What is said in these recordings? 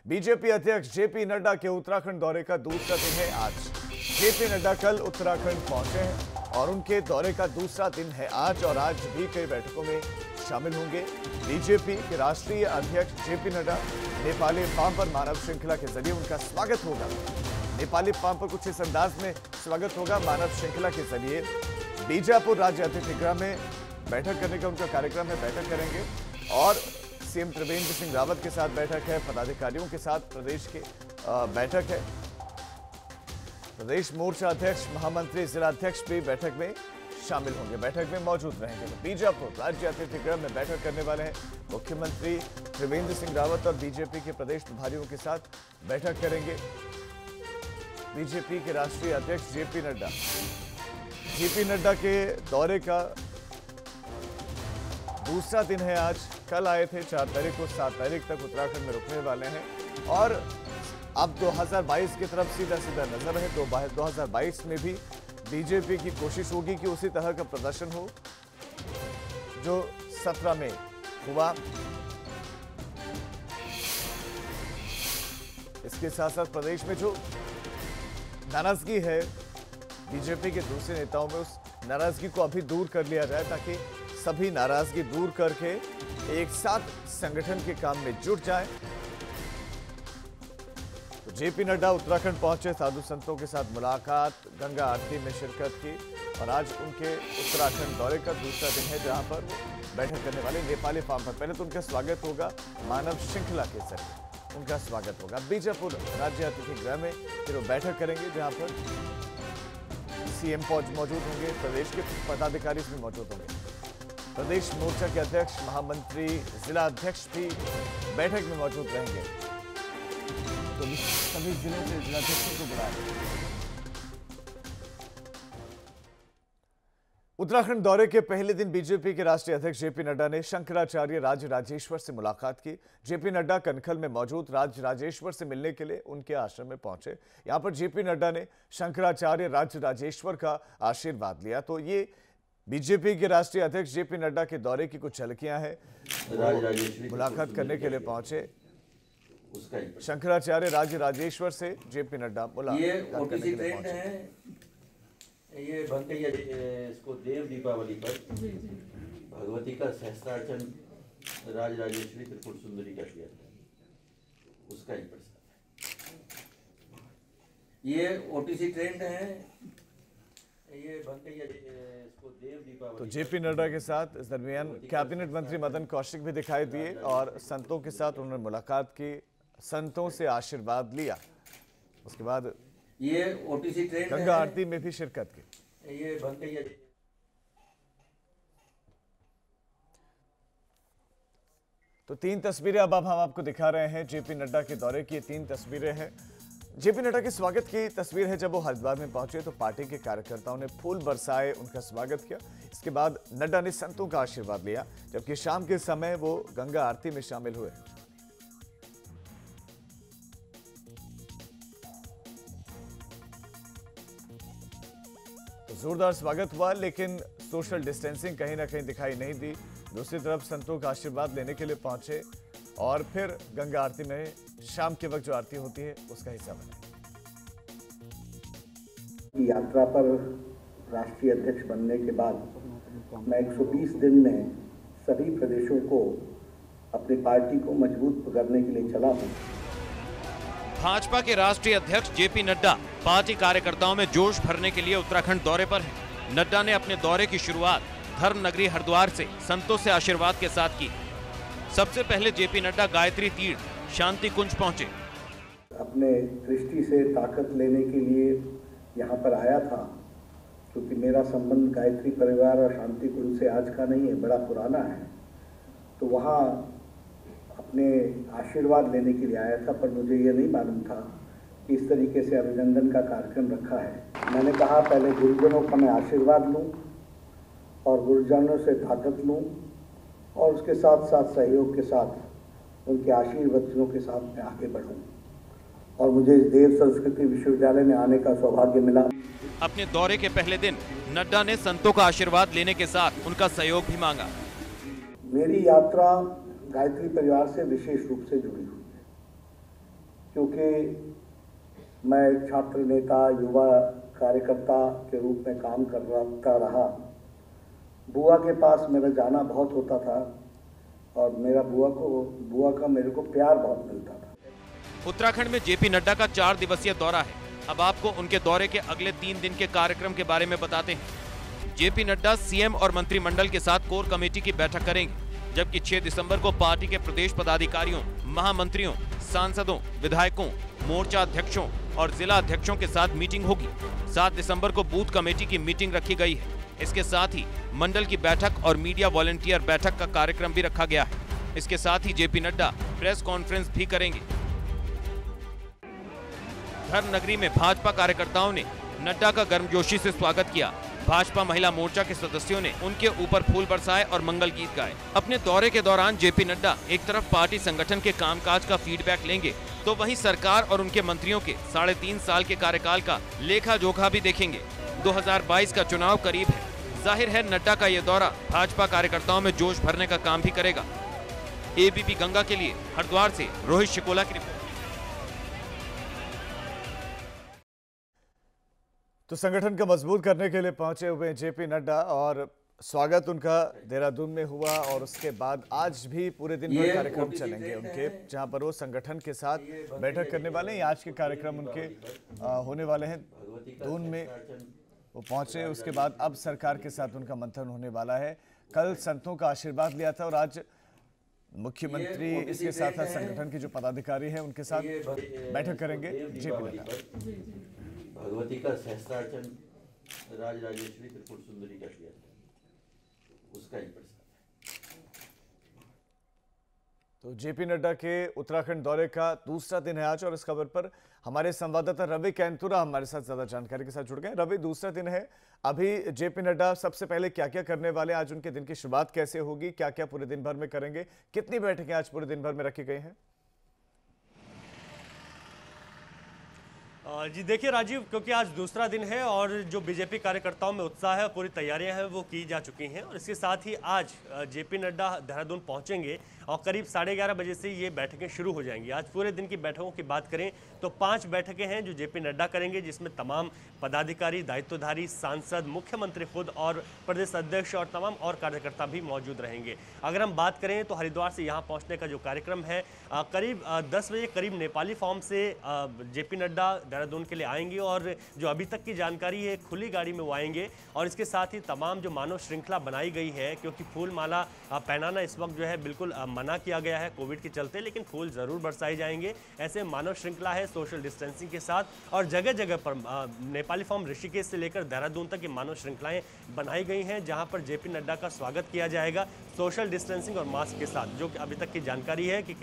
BJP अध्यक्ष JP Nadda के उत्तराखंड दौरे का दूसरा दिन है आज। जेपी नड्डा कल उत्तराखंड पहुंचे हैं और उनके दौरे का दूसरा दिन है आज, और आज भी कई बैठकों में शामिल होंगे। बीजेपी के राष्ट्रीय अध्यक्ष जेपी नड्डा नेपाली पाम पर मानव श्रृंखला के जरिए उनका स्वागत होगा। नेपाली पाम पर कुछ इस अंदाज में स्वागत होगा। मानव श्रृंखला के जरिए बीजापुर राज्य अतिथि गृह में बैठक करने का उनका कार्यक्रम है, बैठक करेंगे और सीएम त्रिवेंद्र सिंह रावत के साथ बैठक है, पदाधिकारियों के साथ प्रदेश के बैठक है। प्रदेश मोर्चा अध्यक्ष, महामंत्री, जिला अध्यक्ष भी बैठक में शामिल होंगे, बैठक में मौजूद रहेंगे। तो बीजापुर राज्य अतिथि गृह में बैठक करने वाले हैं मुख्यमंत्री त्रिवेंद्र सिंह रावत और बीजेपी के प्रदेश प्रभारियों के साथ बैठक करेंगे बीजेपी के राष्ट्रीय अध्यक्ष जेपी नड्डा। जेपी नड्डा के दौरे का दूसरा दिन है आज। कल आए थे 4 तारीख को, 7 तारीख तक उत्तराखंड में रुकने वाले हैं और अब 2022 की तरफ सीधा नजर है। तो 2022 में भी बीजेपी की कोशिश होगी कि उसी तरह का प्रदर्शन हो जो 17 में हुआ। इसके साथ साथ प्रदेश में जो नाराजगी है बीजेपी के दूसरे नेताओं में, उस नाराजगी को अभी दूर कर लिया जाए ताकि सभी नाराजगी दूर करके एक साथ संगठन के काम में जुट जाए। तो जेपी नड्डा उत्तराखंड पहुंचे, साधु संतों के साथ मुलाकात, गंगा आरती में शिरकत की और आज उनके उत्तराखंड दौरे का दूसरा दिन है जहां पर वो बैठक करने वाले नेपाली फार्म पर। पहले तो उनका स्वागत होगा मानव श्रृंखला के जरिए, उनका स्वागत होगा बीजापुर राज्य अतिथि गृह में। फिर वो बैठक करेंगे जहां पर सीएम मौजूद होंगे, प्रदेश के पदाधिकारी इसमें मौजूद होंगे। प्रदेश मोर्चा के अध्यक्ष, महामंत्री, जिला अध्यक्ष भी बैठक में मौजूद रहेंगे। तो सभी जिलों से जिलाध्यक्षों को बुलाया। उत्तराखंड दौरे के पहले दिन बीजेपी के राष्ट्रीय अध्यक्ष जेपी नड्डा ने शंकराचार्य राज राजेश्वर से मुलाकात की। जेपी नड्डा कनखल में मौजूद राज राजेश्वर से मिलने के लिए उनके आश्रम में पहुंचे। यहां पर जेपी नड्डा ने शंकराचार्य राज राजेश्वर का आशीर्वाद लिया। तो ये बीजेपी के राष्ट्रीय अध्यक्ष जेपी नड्डा के दौरे की कुछ झलकियां हैं। मुलाकात करने के लिए पहुंचे शंकराचार्य राज राजेश्वर से जेपी नड्डा मुलाकात करने के लिए पहुंचे। ये भंकैया इसको देव दीपावली पर भगवती का सहस्त्रार्चन राज राजेश्वरी त्रिपुर सुंदरी का किया था, उसका ही प्रसाद है। ये ओटीसी ट्रेंड है। ये भंकैया इसको देव दीपावली। तो जेपी नड्डा के साथ इस दरमियान कैबिनेट मंत्री मदन कौशिक भी दिखाई दिए और संतों के साथ उन्होंने मुलाकात की, संतों से आशीर्वाद लिया। उसके बाद ये ओटीसी ट्रेंड गंगा आरती में भी शिरकत की। ये भंकैया। तो 3 तस्वीरें अब हम आपको दिखा रहे हैं जेपी नड्डा के दौरे की। 3 तस्वीरें हैं। जेपी नड्डा के स्वागत की तस्वीर है। जब वो हरिद्वार में पहुंचे तो पार्टी के कार्यकर्ताओं ने फूल बरसाए, उनका स्वागत किया। इसके बाद नड्डा ने संतों का आशीर्वाद लिया, जबकि शाम के समय वो गंगा आरती में शामिल हुए। जोरदार स्वागत हुआ, लेकिन सोशल डिस्टेंसिंग कहीं ना कहीं दिखाई नहीं दी। दूसरी तरफ संतों का आशीर्वाद लेने के लिए पहुंचे और फिर गंगा आरती में शाम के वक्त जो आरती होती है उसका हिस्सा बने। यात्रा पर राष्ट्रीय अध्यक्ष बनने के बाद मैं 120 दिन में सभी प्रदेशों को अपनी पार्टी को मजबूत करने के लिए चला हूँ। भाजपा के राष्ट्रीय अध्यक्ष जेपी नड्डा पार्टी कार्यकर्ताओं में जोश भरने के लिए उत्तराखंड दौरे पर हैं। नड्डा ने अपने दौरे की शुरुआत धर्म नगरी हरिद्वार से संतों से आशीर्वाद के साथ की। सबसे पहले जेपी नड्डा गायत्री तीर्थ शांति कुंज पहुंचे। अपने दृष्टि से ताकत लेने के लिए यहाँ पर आया था, क्योंकि मेरा संबंध गायत्री परिवार और शांति कुंज से आज का नहीं है, बड़ा पुराना है। तो वहाँ अपने आशीर्वाद लेने के लिए आया था, पर मुझे ये नहीं मालूम था कि इस तरीके से अभिनंदन का कार्यक्रम रखा है। मैंने कहा पहले गुरुजनों का मैं आशीर्वाद लूँ और गुरुजनों से ताकत लूँ और उसके साथ साथ सहयोग के साथ उनके आशीर्वचनों के साथ मैं आगे बढ़ूँ। और मुझे इस देव संस्कृति विश्वविद्यालय में आने का सौभाग्य मिला। अपने दौरे के पहले दिन नड्डा ने संतों का आशीर्वाद लेने के साथ उनका सहयोग भी मांगा। मेरी यात्रा गायत्री परिवार से विशेष रूप से जुड़ी हुई है। क्योंकि मैं छात्र नेता, युवा कार्यकर्ता के रूप में काम करता रहा। बुआ के पास मेरा जाना बहुत होता था और मेरा बुआ का मेरे को प्यार बहुत मिलता था। उत्तराखंड में जेपी नड्डा का 4 दिवसीय दौरा है। अब आपको उनके दौरे के अगले 3 दिन के कार्यक्रम के बारे में बताते हैं। जेपी नड्डा सीएम और मंत्रिमंडल के साथ कोर कमेटी की बैठक करेंगे, जबकि 6 दिसंबर को पार्टी के प्रदेश पदाधिकारियों, महामंत्रियों, सांसदों, विधायकों, मोर्चा अध्यक्षों और जिला अध्यक्षों के साथ मीटिंग होगी। 7 दिसंबर को बूथ कमेटी की मीटिंग रखी गई है। इसके साथ ही मंडल की बैठक और मीडिया वॉलंटियर बैठक का कार्यक्रम भी रखा गया है। इसके साथ ही जेपी नड्डा प्रेस कॉन्फ्रेंस भी करेंगे। धर्म नगरी में भाजपा कार्यकर्ताओं ने नड्डा का गर्मजोशी से स्वागत किया। भाजपा महिला मोर्चा के सदस्यों ने उनके ऊपर फूल बरसाए और मंगल गीत गाए। अपने दौरे के दौरान जेपी नड्डा एक तरफ पार्टी संगठन के कामकाज का फीडबैक लेंगे, तो वहीं सरकार और उनके मंत्रियों के 3.5 साल के कार्यकाल का लेखा जोखा भी देखेंगे। 2022 का चुनाव करीब है। जाहिर है नड्डा का ये दौरा भाजपा कार्यकर्ताओं में जोश भरने का काम भी करेगा। एबीपी गंगा के लिए हरिद्वार से रोहित शिकोला की रिपोर्ट। तो संगठन को मजबूत करने के लिए पहुंचे हुए जेपी नड्डा और स्वागत उनका देहरादून में हुआ और उसके बाद आज भी पूरे दिन भर कार्यक्रम चलेंगे उनके, जहां पर वो संगठन के साथ बैठक करने वाले हैं। आज के कार्यक्रम उनके होने वाले हैं दून में वो पहुंचे। उसके बाद अब सरकार के साथ उनका मंथन होने वाला है। कल संतों का आशीर्वाद लिया था और आज मुख्यमंत्री इसके साथ साथ संगठन के जो पदाधिकारी हैं उनके साथ बैठक करेंगे जेपी नड्डा। भगवती का सहस्त्रार्चन राजराजेश्वरी त्रिपुर सुंदरी का किया था, उसका ही प्रसाद है। तो जेपी नड्डा के उत्तराखंड दौरे का दूसरा दिन है आज और इस खबर पर हमारे संवाददाता रवि कैंतुरा हमारे साथ ज्यादा जानकारी के साथ जुड़ गए। रवि, दूसरा दिन है, अभी जेपी नड्डा सबसे पहले क्या क्या करने वाले, आज उनके दिन की शुरुआत कैसे होगी, क्या क्या पूरे दिन भर में करेंगे, कितनी बैठकें आज पूरे दिन भर में रखी गई हैं? जी देखिए राजीव, क्योंकि आज दूसरा दिन है और जो बीजेपी कार्यकर्ताओं में उत्साह है, पूरी तैयारियां हैं वो की जा चुकी हैं और इसके साथ ही आज जेपी नड्डा देहरादून पहुंचेंगे और करीब 11:30 बजे से ये बैठकें शुरू हो जाएंगी। आज पूरे दिन की बैठकों की बात करें तो 5 बैठकें हैं जो जेपी नड्डा करेंगे, जिसमें तमाम पदाधिकारी, दायित्वधारी, सांसद, मुख्यमंत्री खुद और प्रदेश अध्यक्ष और तमाम और कार्यकर्ता भी मौजूद रहेंगे। अगर हम बात करें तो हरिद्वार से यहाँ पहुँचने का जो कार्यक्रम है करीब 10 बजे करीब नेपाली फॉर्म से जेपी नड्डा देहरादून के लिए आएंगे और जो अभी तक की जानकारी है खुली गाड़ी में वो आएंगे और इसके साथ ही तमाम जो मानव श्रृंखला बनाई गई है, क्योंकि फूल माला पहनाना इस वक्त जो है बिल्कुल मना किया गया है कोविड के चलते, लेकिन फूल जरूर बरसाए जाएंगे। ऐसे मानव श्रृंखला है सोशल डिस्टेंसिंग के साथ और जगह जगह पर नेपाली फॉर्म ऋषिकेश से लेकर देहरादून तक की मानव श्रृंखलाएं बनाई गई हैं, जहां पर जेपी नड्डा का स्वागत किया जाएगा सोशल डिस्टेंसिंग और मास्क के साथ, जो कि अभी तक की जानकारी है कि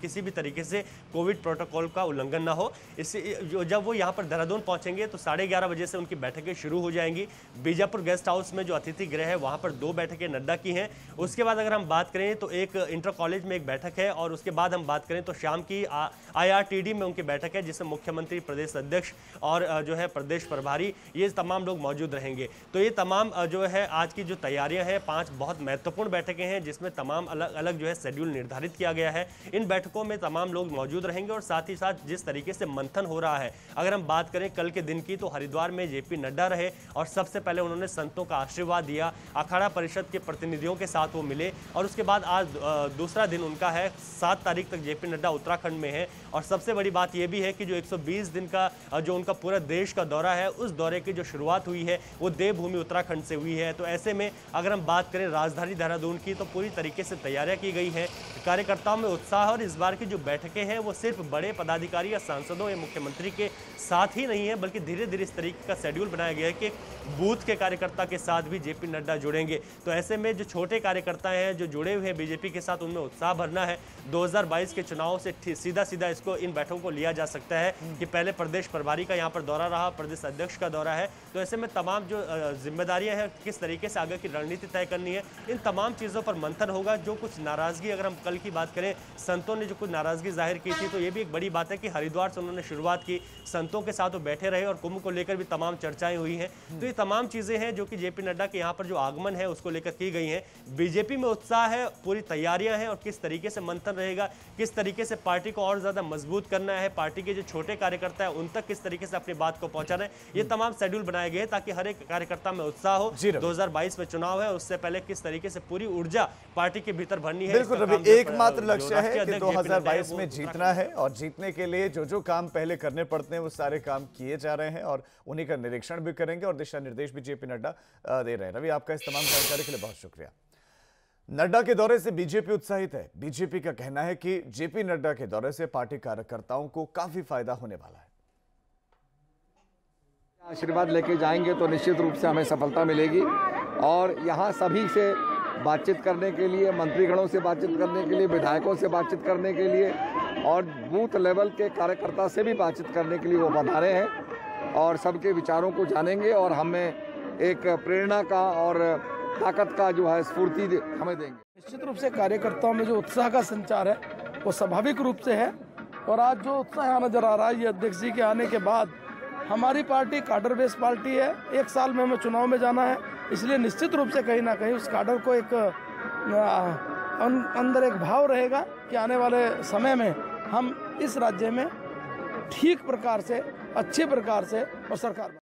किसी भी तरीके से कोविड प्रोटोकॉल का उल्लंघन ना हो। इससे जब वो यहाँ पर देहरादून पहुंचेंगे तो 11:30 बजे से उनकी बैठकें शुरू हो जाएंगी। बीजापुर गेस्ट हाउस में जो अतिथि गृह है वहाँ पर 2 बैठकें नड्डा की हैं। उसके बाद अगर हम बात करें तो एक इंटर कॉलेज में एक बैठक है और उसके बाद हम बात करें तो शाम की IRTD में उनकी बैठक है, जिसमें मुख्यमंत्री, प्रदेश अध्यक्ष और जो है प्रदेश प्रभारी, ये तमाम लोग मौजूद रहेंगे। तो ये तमाम जो है आज की जो तैयारियां हैं, 5 बहुत महत्वपूर्ण बैठकें हैं जिसमें तमाम अलग अलग जो है शेड्यूल निर्धारित किया गया है। इन बैठकों में तमाम लोग मौजूद रहेंगे और साथ ही साथ जिस तरीके से मंथन हो रहा है, अगर हम बात करें कल के दिन की तो हरिद्वार में जेपी नड्डा रहे और सबसे पहले उन्होंने संतों का आशीर्वाद दिया, अखाड़ा परिषद के प्रतिनिधियों के साथ वो मिले और उसके बाद आज दूसरा दिन उनका है। 7 तारीख तक जेपी नड्डा उत्तराखंड में है और सबसे बड़ी बात यह भी है कि जो 120 दिन का जो उनका पूरा देश का दौरा है, उस दौरे की जो शुरुआत हुई है वो देवभूमि उत्तराखंड से हुई है। तो ऐसे में अगर हम बात करें राजधानी देहरादून की तो पूरी तरीके से तैयारियां की गई हैं, कार्यकर्ताओं में उत्साह और इस बार की जो बैठकें हैं वो सिर्फ बड़े पदाधिकारी या सांसदों या मुख्यमंत्री के साथ ही नहीं है, बल्कि धीरे धीरे इस तरीके का शेड्यूल बनाया गया है कि बूथ के कार्यकर्ता के साथ भी जेपी नड्डा जुड़ेंगे। तो ऐसे में जो छोटे कार्यकर्ता हैं जो जुड़े हुए हैं बीजेपी के साथ, उनमें उत्साह भरना है। 2022 के चुनाव से सीधा सीधा इसको इन बैठकों को लिया जा सकता है कि पहले प्रदेश प्रभारी का यहाँ पर दौरा रहा, प्रदेश अध्यक्ष का दौरा है। तो ऐसे में तमाम जो जिम्मेदारियां हैं, किस तरीके से आगे की रणनीति तय करनी है, इन तमाम चीज़ों पर मंथन होगा। जो कुछ नाराजगी अगर हम कल लेवल की बात करें, संतों ने जो कुछ नाराजगी जाहिर की थी, तो ये भी एक बड़ी बात है कि हरिद्वार से उन्होंने शुरुआत की, संतों के साथ वो बैठे रहे और कुंभ को लेकर भी तमाम चर्चाएं हुई हैं। तो ये तमाम चीजें हैं जो कि जेपी नड्डा के यहाँ पर जो आगमन है उसको लेकर की गई हैं। बीजेपी में उत्साह है, पूरी तैयारियां हैं और किस तरीके से मंथन रहेगा, किस तरीके से पार्टी को और ज्यादा मजबूत करना है, पार्टी के जो छोटे कार्यकर्ता है उन तक किस तरीके से अपनी बात को पहुंचाना है, ये तमाम शेड्यूल बनाए गए ताकि हर एक कार्यकर्ता में उत्साह हो। 2022 में चुनाव है, उससे पहले किस तरीके से पूरी ऊर्जा पार्टी के भीतर भरनी है। बिल्कुल रवि, एकमात्र लक्ष्य है कि 2022 में जीतना है और जीतने के लिए जो जो काम पहले करने पड़ते हैं वो सारे काम किए जा रहे हैं और उन्हीं का निरीक्षण भी करेंगे और दिशा निर्देश भी जेपी नड्डा दे रहे हैं। रवि, आपका इस तमाम जानकारी के लिए बहुत शुक्रिया। नड्डा के दौरे से बीजेपी उत्साहित है। बीजेपी का कहना है कि जेपी नड्डा के दौरे से पार्टी कार्यकर्ताओं को काफी फायदा होने वाला है। आशीर्वाद लेके जाएंगे तो निश्चित रूप से हमें सफलता मिलेगी और यहाँ सभी से बातचीत करने के लिए, मंत्रीगणों से बातचीत करने के लिए, विधायकों से बातचीत करने के लिए और बूथ लेवल के कार्यकर्ता से भी बातचीत करने के लिए वो पधारे हैं और सबके विचारों को जानेंगे और हमें एक प्रेरणा का और ताकत का जो है स्फूर्ति हमें देंगे। निश्चित रूप से कार्यकर्ताओं में जो उत्साह का संचार है वो स्वाभाविक रूप से है और आज जो उत्साह नजर आ रहा है ये अध्यक्ष जी के आने के बाद, हमारी पार्टी काडर बेस पार्टी है, एक साल में हमें चुनाव में जाना है, इसलिए निश्चित रूप से कहीं ना कहीं उस काडर को एक अंदर एक भाव रहेगा कि आने वाले समय में हम इस राज्य में ठीक प्रकार से, अच्छे प्रकार से और सरकार